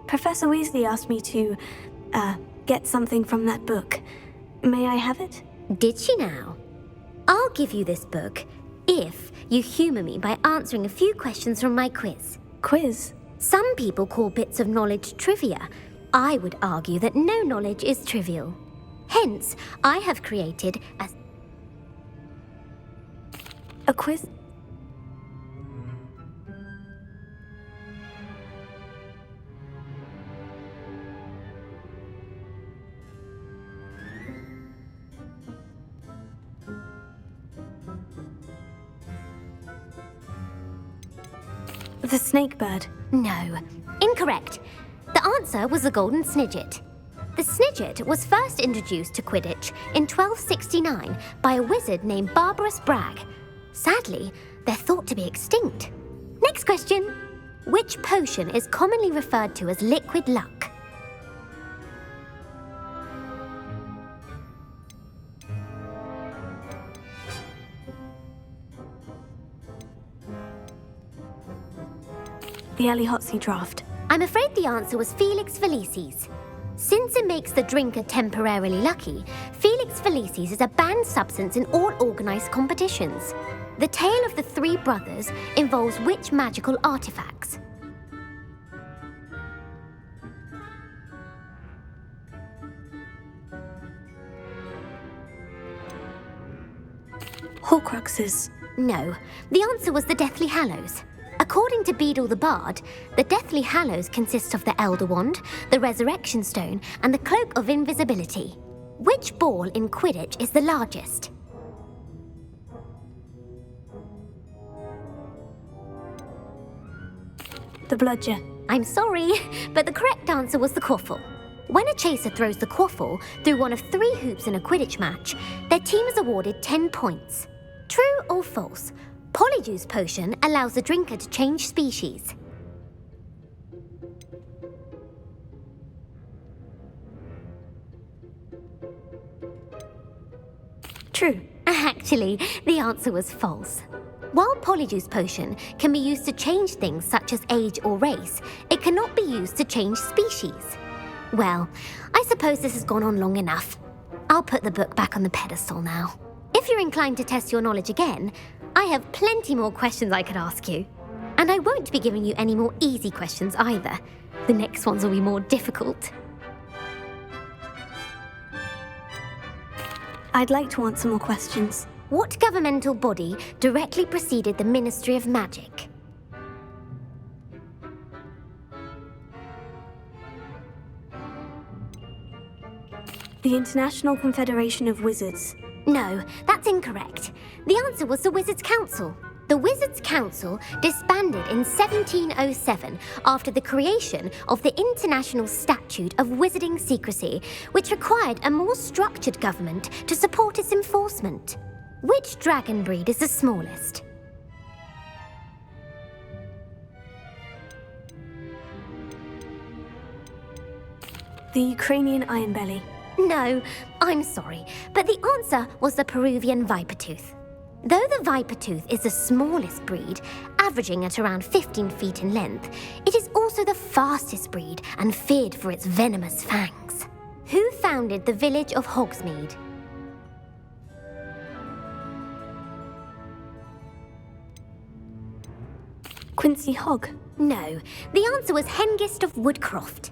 Professor Weasley asked me to, get something from that book. May I have it? Did she now? I'll give you this book if you humour me by answering a few questions from my quiz. Quiz? Some people call bits of knowledge trivia. I would argue that no knowledge is trivial. Hence, I have created a quiz? The snake bird. No, incorrect. The answer was the golden snidget. The snidget was first introduced to Quidditch in 1269 by a wizard named Barbarous Bragg. Sadly, they're thought to be extinct. Next question. Which potion is commonly referred to as liquid luck? The Allihotzi draft. I'm afraid the answer was Felix Felicis. Since it makes the drinker temporarily lucky, Felix Felicis is a banned substance in all organised competitions. The tale of the three brothers involves which magical artifacts? Horcruxes. No, the answer was the Deathly Hallows. According to Beedle the Bard, the Deathly Hallows consist of the Elder Wand, the Resurrection Stone, and the Cloak of Invisibility. Which ball in Quidditch is the largest? The bludger. I'm sorry, but the correct answer was the quaffle. When a chaser throws the quaffle through one of 3 hoops in a Quidditch match, their team is awarded 10 points. True or false? Polyjuice potion allows the drinker to change species. True. Actually, the answer was false. While Polyjuice potion can be used to change things such as age or race, it cannot be used to change species. Well, I suppose this has gone on long enough. I'll put the book back on the pedestal now. If you're inclined to test your knowledge again, I have plenty more questions I could ask you. And I won't be giving you any more easy questions either. The next ones will be more difficult. I'd like to answer more questions. What governmental body directly preceded the Ministry of Magic? The International Confederation of Wizards. No, that's incorrect. The answer was the Wizards' Council. The Wizards' Council disbanded in 1707 after the creation of the International Statute of Wizarding Secrecy, which required a more structured government to support its enforcement. Which dragon breed is the smallest? The Ukrainian Ironbelly. No, I'm sorry, but the answer was the Peruvian Vipertooth. Though the Vipertooth is the smallest breed, averaging at around 15 feet in length, it is also the fastest breed and feared for its venomous fangs. Who founded the village of Hogsmeade? Quincy Hogg. No, the answer was Hengist of Woodcroft.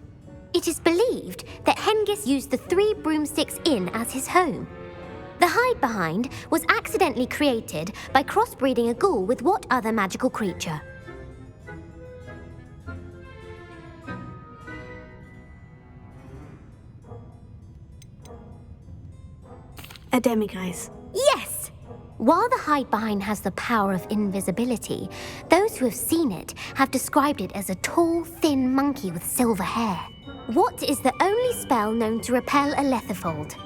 It is believed that Hengist used the 3 Broomsticks Inn as his home. The hide-behind was accidentally created by crossbreeding a ghoul with what other magical creature? A demiguise. Yes! While the hide-behind has the power of invisibility, those who have seen it have described it as a tall, thin monkey with silver hair. What is the only spell known to repel a Lethifold?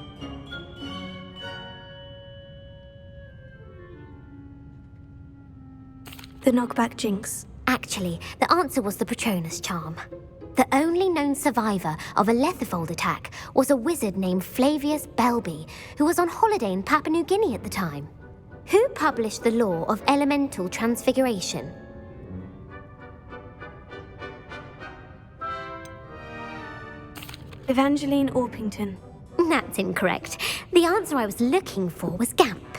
The knockback jinx. Actually, the answer was the Patronus charm. The only known survivor of a Lethifold attack was a wizard named Flavius Belby, who was on holiday in Papua New Guinea at the time. Who published the law of elemental transfiguration? Evangeline Orpington. That's incorrect. The answer I was looking for was Gamp.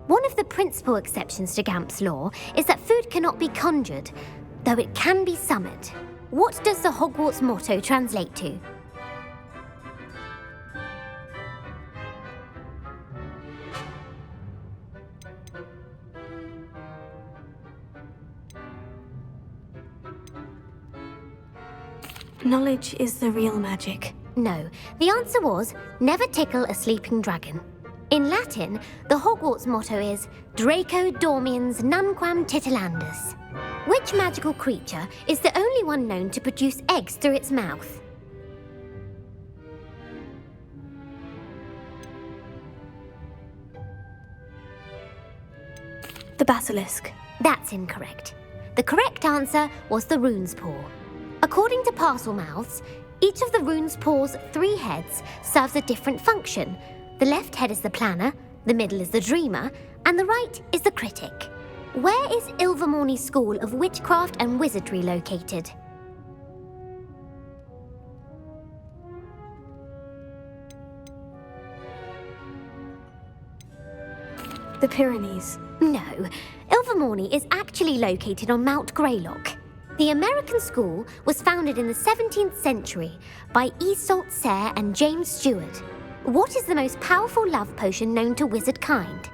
One of the principal exceptions to Gamp's law is that food cannot be conjured, though it can be summoned. What does the Hogwarts motto translate to? Knowledge is the real magic. No, the answer was, never tickle a sleeping dragon. In Latin, the Hogwarts motto is Draco dormiens nunquam titilandus. Which magical creature is the only one known to produce eggs through its mouth? The basilisk. That's incorrect. The correct answer was the rune's paw. According to Parselmouths, each of the rune's paw's 3 heads serves a different function. The left head is the planner, the middle is the dreamer, and the right is the critic. Where is Ilvermorny School of Witchcraft and Wizardry located? The Pyrenees. No, Ilvermorny is actually located on Mount Greylock. The American school was founded in the 17th century by Iseult Sayre and James Stewart. What is the most powerful love potion known to wizard kind?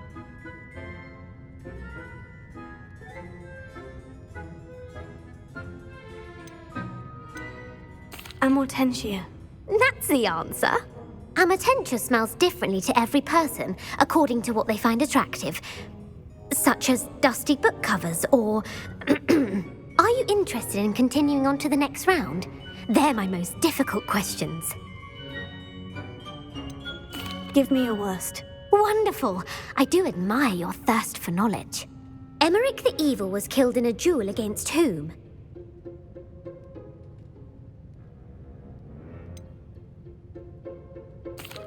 Amortentia. That's the answer. Amortentia smells differently to every person, according to what they find attractive, such as dusty book covers or... Are you interested in continuing on to the next round? They're my most difficult questions. Give me your worst. Wonderful. I do admire your thirst for knowledge. Emeric the Evil was killed in a duel against whom?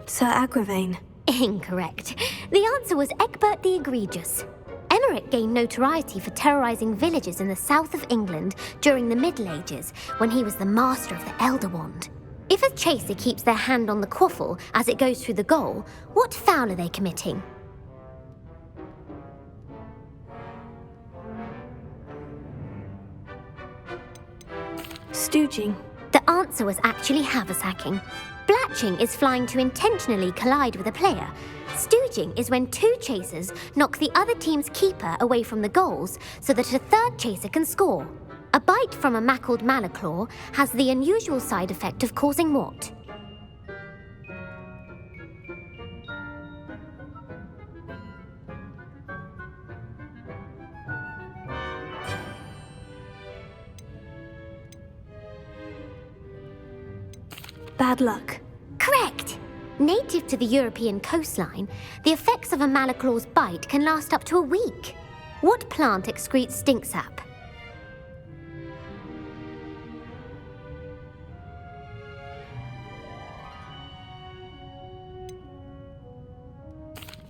Sir Agravain. Incorrect. The answer was Egbert the Egregious. Emeric gained notoriety for terrorizing villages in the south of England during the Middle Ages, when he was the master of the Elder Wand. If a chaser keeps their hand on the quaffle as it goes through the goal, what foul are they committing? Stooging. The answer was actually haversacking. Blatching is flying to intentionally collide with a player. Stooging is when 2 chasers knock the other team's keeper away from the goals so that a 3rd chaser can score. A bite from a mackled malaclaw has the unusual side effect of causing what? Bad luck. Correct! Native to the European coastline, the effects of a malaclaw's bite can last up to a week. What plant excretes stink sap?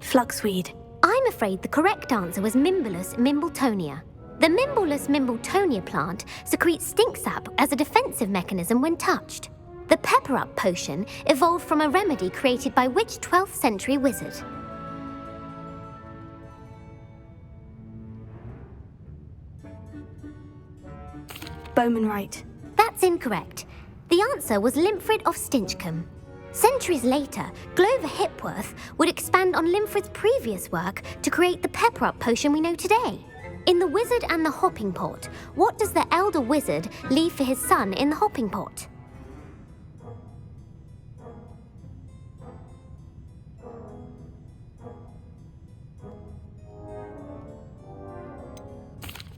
Fluxweed. I'm afraid the correct answer was Mimbulus mimbletonia. The Mimbulus mimbletonia plant secretes stink sap as a defensive mechanism when touched. The pepper-up potion evolved from a remedy created by which 12th century wizard? Bowman Wright. That's incorrect. The answer was Limfrid of Stinchcombe. Centuries later, Glover Hipworth would expand on Limfrid's previous work to create the pepper-up potion we know today. In The Wizard and the Hopping Pot, what does the elder wizard leave for his son in the hopping pot?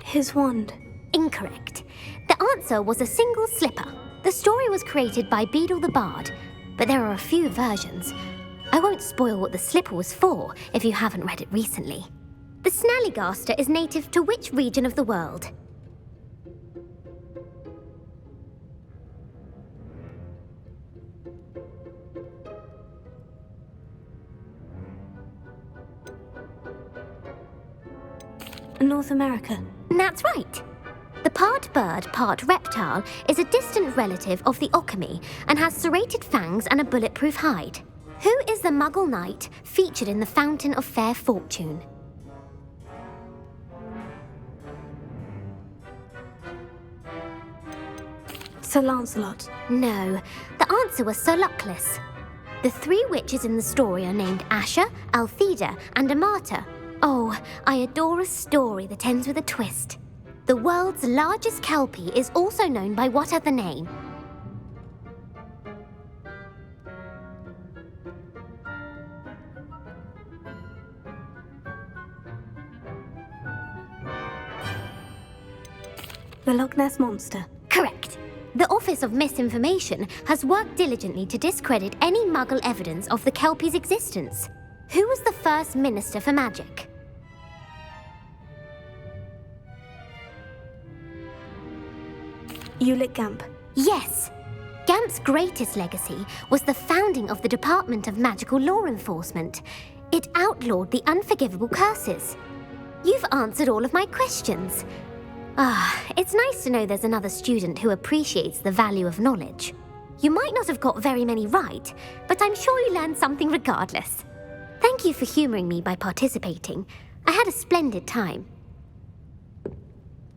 His wand. Incorrect. The answer was a single slipper. The story was created by Beadle the Bard, but there are a few versions. I won't spoil what the slipper was for if you haven't read it recently. The Snallygaster is native to which region of the world? North America. That's right. The part bird, part reptile is a distant relative of the Occamy and has serrated fangs and a bulletproof hide. Who is the Muggle knight featured in the Fountain of Fair Fortune? Sir Lancelot. No, the answer was Sir Luckless. The 3 witches in the story are named Asher, Altheda, and Amata. Oh, I adore a story that ends with a twist. The world's largest kelpie is also known by what other name? The Loch Ness Monster. Correct. The Office of Misinformation has worked diligently to discredit any Muggle evidence of the Kelpie's existence. Who was the first Minister for Magic? Ulick Gamp. Yes! Gamp's greatest legacy was the founding of the Department of Magical Law Enforcement. It outlawed the unforgivable curses. You've answered all of my questions. It's nice to know there's another student who appreciates the value of knowledge. You might not have got very many right, but I'm sure you learned something regardless. Thank you for humoring me by participating. I had a splendid time.